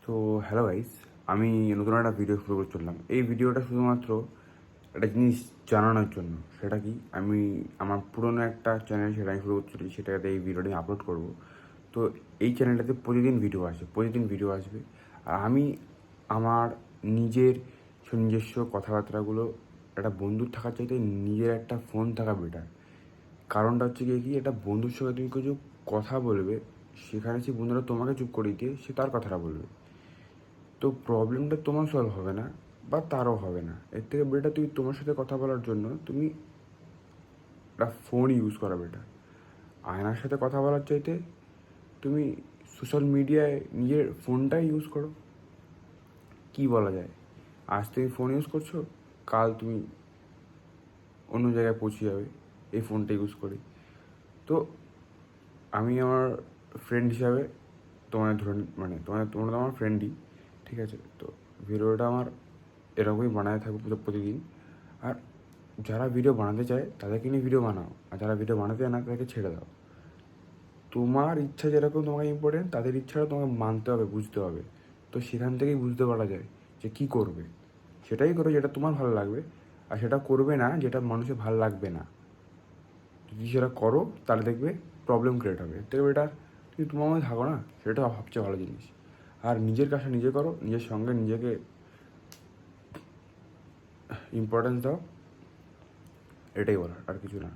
তো hello guys, আমি নতুন একটা ভিডিও শুরু করে চললাম। এই ভিডিওটা শুধুমাত্র একটা জিনিস জানানোর জন্য। সেটা কি, আমি আমার পুরনো একটা চ্যানেল সেটা আমি শুরু করতে চলেছি, সেটাতে এই ভিডিওটা আমি আপলোড করবো। তো এই চ্যানেলটাতে প্রতিদিন ভিডিও আসবে। আর আমি আমার নিজের নিজস্ব কথাবার্তাগুলো একটা বন্ধুর থাকার চাইতে নিজের একটা ফোন থাকা বেটার। কারণটা হচ্ছে কি, একটা বন্ধুর সঙ্গে তুমি কিছু কথা বলবে, সেখানে সেই বন্ধুরা তোমাকে চুপ করিয়ে দিয়ে সে তার কথাটা বলবে। তো প্রবলেমটা তোমার সলভ হবে না, বা তারও হবে না। এর থেকে বেটার তুমি তোমার সাথে কথা বলার জন্য তুমি একটা ফোন ইউজ করা বেটার। আয়নার সাথে কথা বলার চাইতে তুমি সোশ্যাল মিডিয়ায় নিজের ফোনটাই ইউজ করো। কি বলা যায়, আজ তুমি ফোন ইউজ করছো, কাল তুমি অন্য জায়গায় পৌঁছে যাবে এই ফোনটা ইউজ করে। তো আমি আমার ফ্রেন্ড হিসাবে তোমার ধরুন, মানে তোমরা তো আমার ফ্রেন্ডই, ঠিক আছে? তো ভিডিওটা আমার এরকমই বানাতে থাকবো প্রতিদিন। আর যারা ভিডিও বানাতে চায় তাদেরকে নিয়ে ভিডিও বানাও, আর যারা ভিডিও বানাতে চায় না তাদেরকে ছেড়ে দাও। তোমার ইচ্ছা যেরকম তোমাকে ইম্পর্টেন্ট, তাদের ইচ্ছাটা তোমাকে মানতে হবে, বুঝতে হবে। তো সেখান থেকেই বুঝতে পারা যায় যে কী করবে। সেটাই করো যেটা তোমার ভালো লাগবে, আর সেটা করবে না যেটা মানুষের ভালো লাগবে না। যদি সেটা করো তাহলে দেখবে প্রবলেম ক্রিয়েট হবে। এর থেকে বেটার তুমি তোমার মধ্যে থাকো না, সেটা সবচেয়ে ভালো জিনিস। আর নিজের কাজটা নিজে করো, নিজের সঙ্গে নিজেকে ইম্পর্টেন্স দাও, এটাই বলার, আর কিছু না।